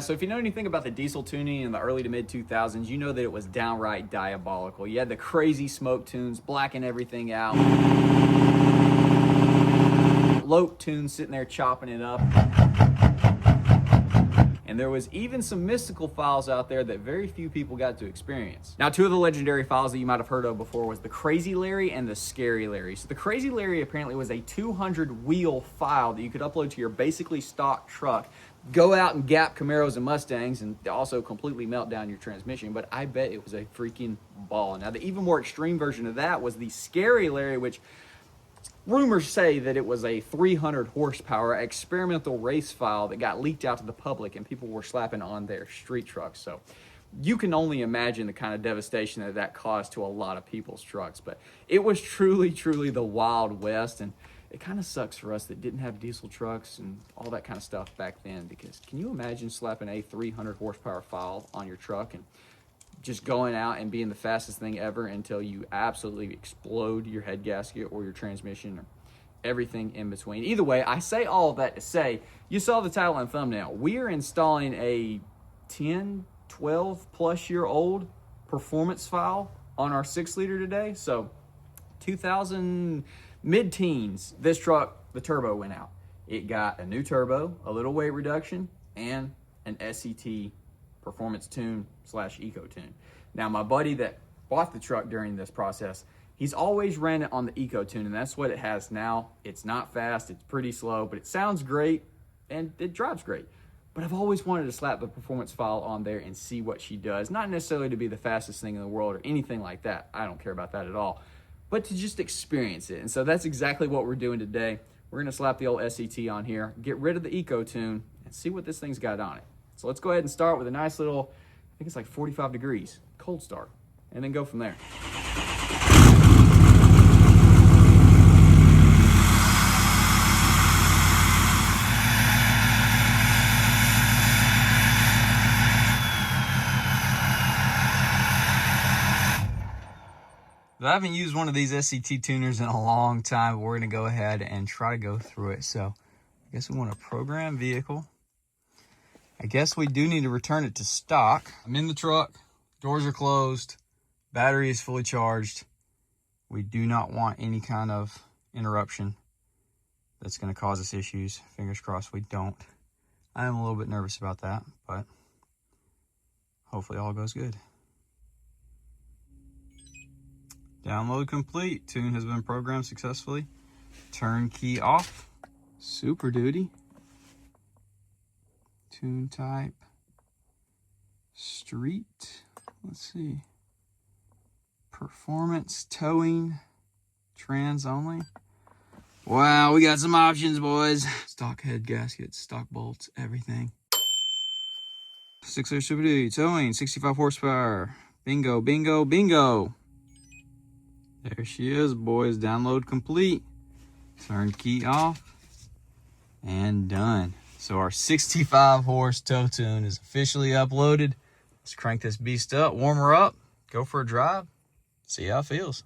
so if you know anything about the diesel tuning in the early to mid 2000s, you know that it was downright diabolical. You had the crazy smoke tunes, blacking everything out. Lope tunes sitting there chopping it up. And there was even some mystical files out there that very few people got to experience. Now, two of the legendary files that you might have heard of before was the Crazy Larry and the Scary Larry. So the Crazy Larry apparently was a 200 wheel file that you could upload to your basically stock truck, go out and gap Camaros and Mustangs, and also completely melt down your transmission. But I bet it was a freaking ball. Now, the even more extreme version of that was the Scary Larry, which rumors say that it was a 300 horsepower experimental race file that got leaked out to the public and people were slapping on their street trucks. So you can only imagine the kind of devastation that that caused to a lot of people's trucks. But it was truly, truly the Wild West. And it kind of sucks for us that didn't have diesel trucks and all that kind of stuff back then, because can you imagine slapping a 300 horsepower file on your truck and just going out and being the fastest thing ever until you absolutely explode your head gasket or your transmission or everything in between? Either way, I say all of that to say, you saw the title and thumbnail. We are installing a 10, 12 plus year old performance file on our 6-liter today. So 2000 mid-teens, this truck, the turbo went out. It got a new turbo, a little weight reduction, and an SCT performance tune / eco tune. Now, my buddy that bought the truck during this process, he's always ran it on the eco tune, and that's what it has now. It's not fast, it's pretty slow, but it sounds great and it drives great. But I've always wanted to slap the performance file on there and see what she does. Not necessarily to be the fastest thing in the world or anything like that. I don't care about that at all. But to just experience it. And so that's exactly what we're doing today. We're gonna slap the old SCT on here, get rid of the eco tune, and see what this thing's got on it. So let's go ahead and start with a nice little, I think it's like 45 degrees, cold start, and then go from there. I haven't used one of these SCT tuners in a long time, but we're gonna go ahead and try to go through it. So I guess we want to program vehicle. I guess we do need to return it to stock. I'm in the truck, doors are closed, battery is fully charged. We do not want any kind of interruption that's going to cause us issues. Fingers crossed we don't. I am a little bit nervous about that, but hopefully all goes good. Download complete. Tune has been programmed successfully. Turnkey off. Super Duty. Tune type, street, let's see, performance, towing, trans only. Wow, we got some options, boys. Stock head gaskets, stock bolts, everything. 6-liter Super Duty, towing, 65 horsepower. Bingo, bingo, bingo. There she is, boys. Download complete. Turnkey off. And done. So our 65 horse tow tune is officially uploaded. Let's crank this beast up, warm her up, go for a drive, see how it feels.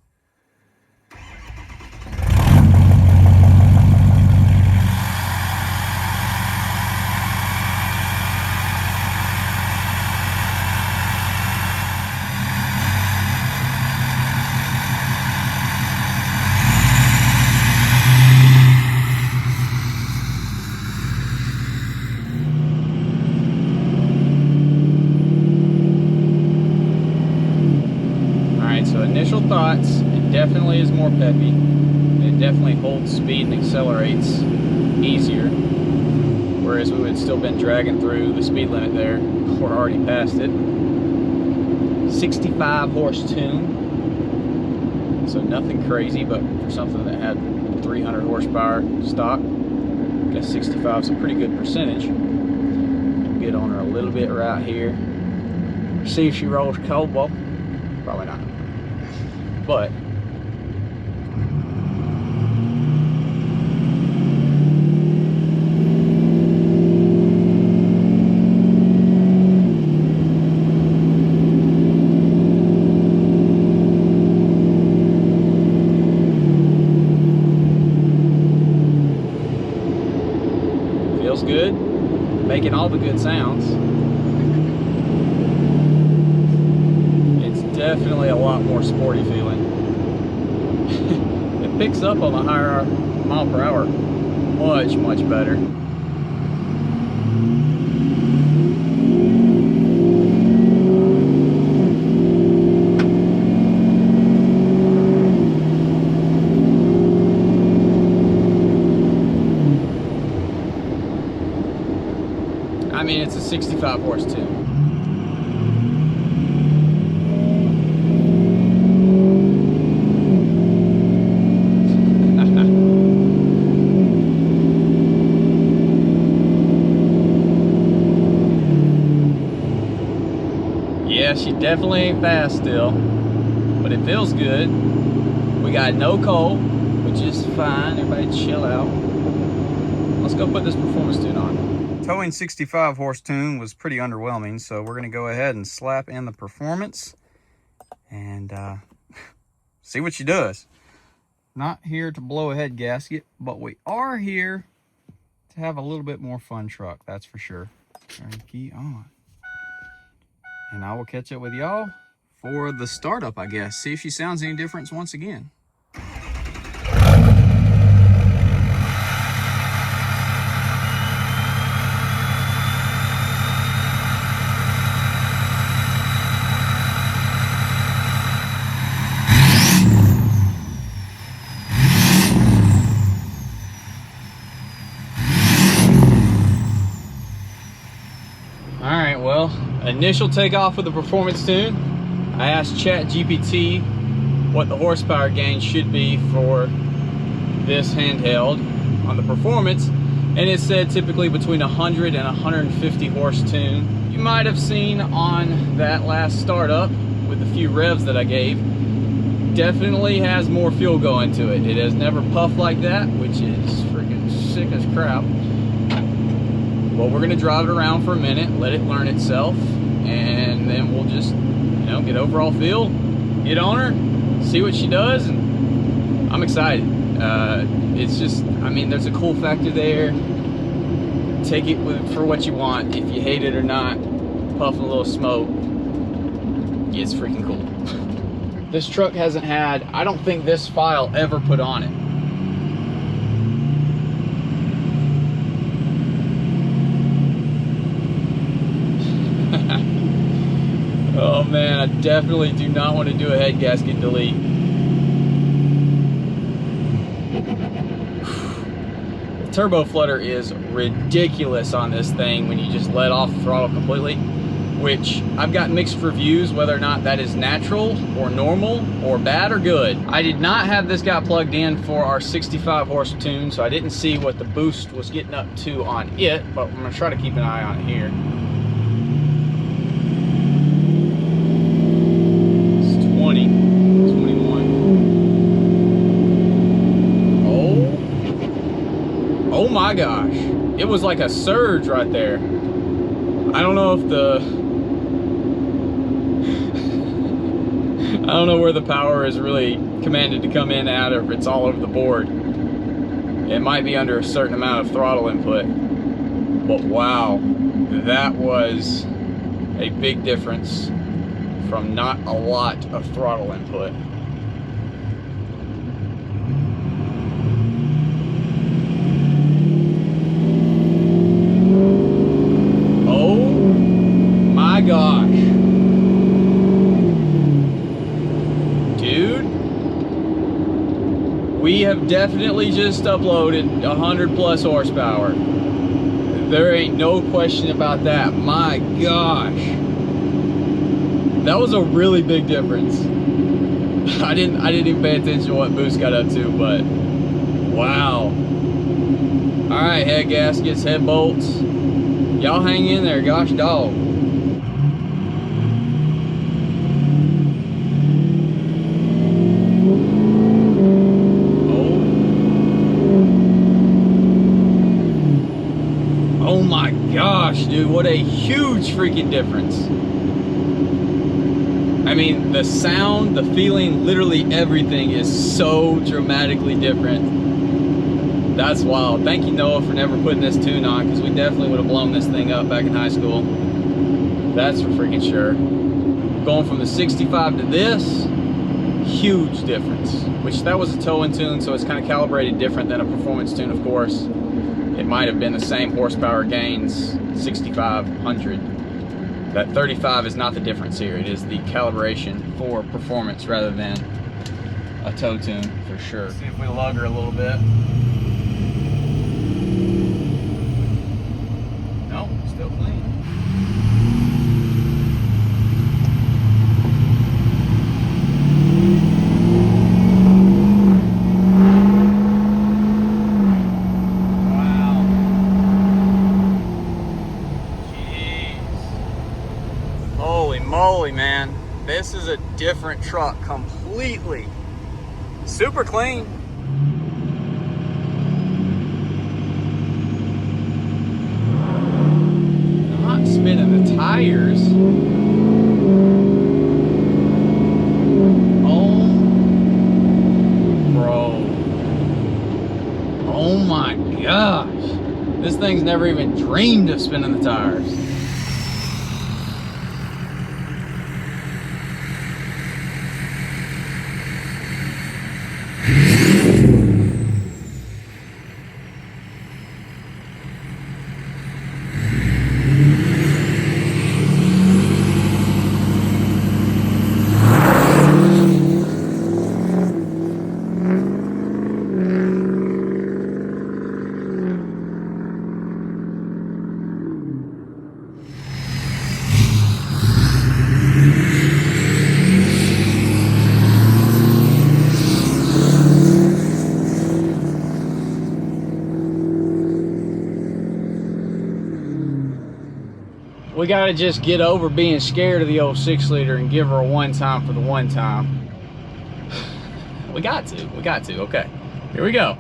Initial thoughts, it definitely is more peppy. It definitely holds speed and accelerates easier. Whereas we would still been dragging through the speed limit there. We're already past it. 65 horse tune. So nothing crazy, but for something that had 300 horsepower stock, I guess 65 is a pretty good percentage. Get on her a little bit right here. See if she rolls cobalt. Probably not. But feels good, making all the good sounds. definitely a lot more sporty feeling. It picks up on the higher mile per hour much better. I mean, it's a 65 horse tune. Yeah, she definitely ain't fast still, but it feels good. We got no coal, which is fine. Everybody chill out. Let's go put this performance tune on. Towing 65 horse tune was pretty underwhelming, so we're gonna go ahead and slap in the performance and see what she does. Not here to blow a head gasket, but we are here to have a little bit more fun truck, that's for sure. Turn key on. And I will catch up with y'all for the startup, I guess. See if she sounds any different once again. All right, well, initial takeoff with the performance tune. I asked ChatGPT what the horsepower gain should be for this handheld on the performance, and it said typically between 100 and 150 horse tune. You might have seen on that last startup with the few revs that I gave, definitely has more fuel going to it. It has never puffed like that, which is freaking sick as crap. Well, we're gonna drive it around for a minute, let it learn itself, and then we'll just, you know, get overall feel, get on her, see what she does, and I'm excited. It's just, I mean, there's a cool factor there. Take it for what you want. If you hate it or not, puffing a little smoke, it's freaking cool. This truck hasn't had, I don't think this file ever put on it. Oh man, I definitely do not want to do a head gasket delete. The turbo flutter is ridiculous on this thing when you just let off the throttle completely, which I've got mixed reviews whether or not that is natural or normal or bad or good. I did not have this guy plugged in for our 65 horse tune, so I didn't see what the boost was getting up to on it, but I'm gonna try to keep an eye on it here. 21. Oh my gosh, it was like a surge right there. I don't know if I don't know where the power is really commanded to come in at, or if it's all over the board. It might be under a certain amount of throttle input, but wow, that was a big difference from not a lot of throttle input. Oh my gosh. Dude, we have definitely just uploaded 100 plus horsepower. There ain't no question about that. My gosh. That was a really big difference. I didn't even pay attention to what boost got up to, but wow. All right, head gaskets, head bolts. Y'all hang in there, gosh dog. Oh my gosh, dude, what a huge freaking difference. I mean, the sound, the feeling, literally everything is so dramatically different. That's wild. Thank you, Noah, for never putting this tune on, because we definitely would have blown this thing up back in high school. That's for freaking sure. Going from the 65 to this, huge difference. Which that was a tow-in tune, so it's kind of calibrated different than a performance tune, of course. It might have been the same horsepower gains, 6,500. That 35 is not the difference here. It is the calibration for performance rather than a tow tune, for sure. Let's see if we lug her a little bit. No, still clean. Moly, man, this is a different truck completely. Super clean. Not spinning the tires. Oh, bro. Oh my gosh. This thing's never even dreamed of spinning the tires. We gotta just get over being scared of the old 6-liter and give her a one time for the one time. We got to, okay. Here we go.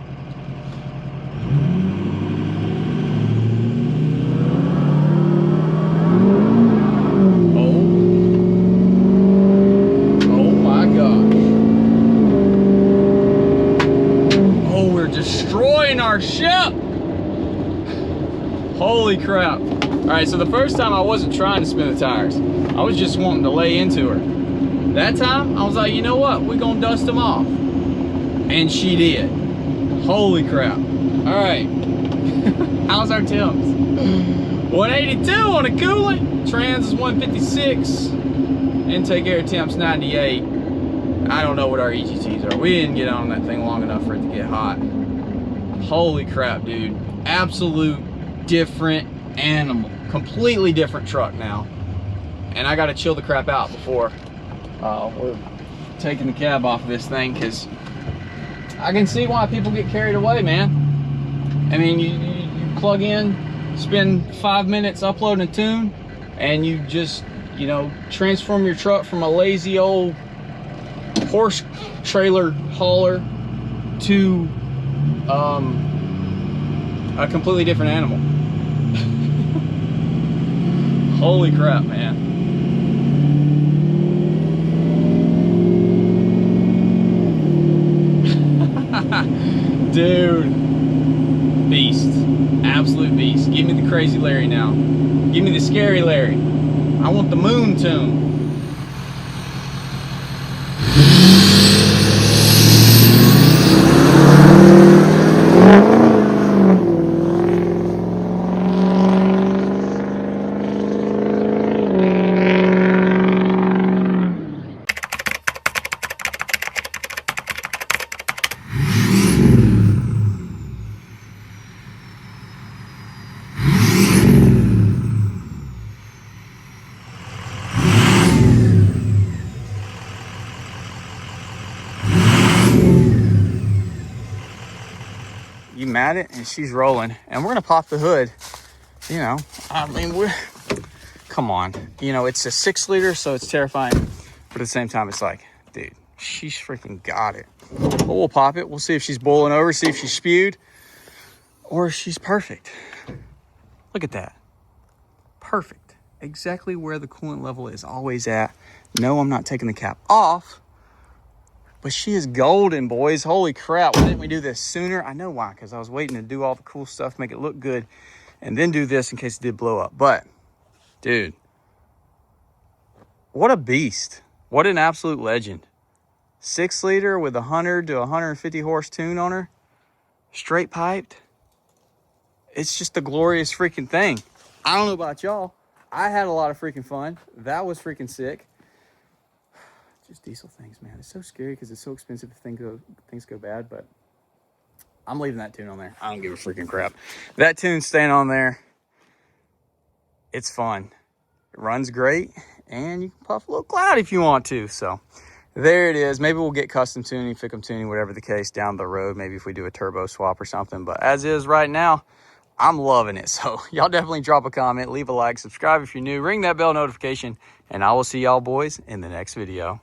Oh my gosh. Oh, we're destroying our ship. Holy crap. All right, so the first time I wasn't trying to spin the tires. I was just wanting to lay into her. That time, I was like, you know what? We're gonna dust them off. And she did. Holy crap. All right, how's our temps? 182 on a coolant. Trans is 156. Intake air temps 98. I don't know what our EGTs are. We didn't get on that thing long enough for it to get hot. Holy crap, dude. Absolute different animal. Completely different truck now, and I got to chill the crap out before we're taking the cab off of this thing, because I can see why people get carried away, man. I mean, you plug in, spend 5 minutes uploading a tune, and you just, you know, transform your truck from a lazy old horse trailer hauler to a completely different animal. Holy crap, man. Dude. Beast. Absolute beast. Give me the crazy Larry now. Give me the scary Larry. I want the moon tune. You mad it, and she's rolling, and we're gonna pop the hood. You know, I mean, come on, you know, it's a 6-liter, so it's terrifying, but at the same time, it's like, dude, she's freaking got it. But we'll pop it. We'll see if she's boiling over, see if she's spewed, or if she's perfect. Look at that. Perfect. Exactly where the coolant level is always at. No, I'm not taking the cap off. But she is golden, boys. Holy crap. Why didn't we do this sooner? I know why, because I was waiting to do all the cool stuff, make it look good, and then do this in case it did blow up. But, dude, What a beast. What an absolute legend. 6 liter with 100 to 150 horse tune on her. Straight piped. It's just a glorious freaking thing. I don't know about y'all. I had a lot of freaking fun. That was freaking sick. Just diesel things, man. It's so scary because it's so expensive if things go bad, but I'm leaving that tune on there. I don't give a freaking crap. That tune's staying on there. It's fun. It runs great, and you can puff a little cloud if you want to. So there it is. Maybe we'll get custom tuning, Fickum tuning, whatever the case, down the road. Maybe if we do a turbo swap or something. But as is right now, I'm loving it. So y'all definitely drop a comment, leave a like, subscribe if you're new, ring that bell notification, and I will see y'all boys in the next video.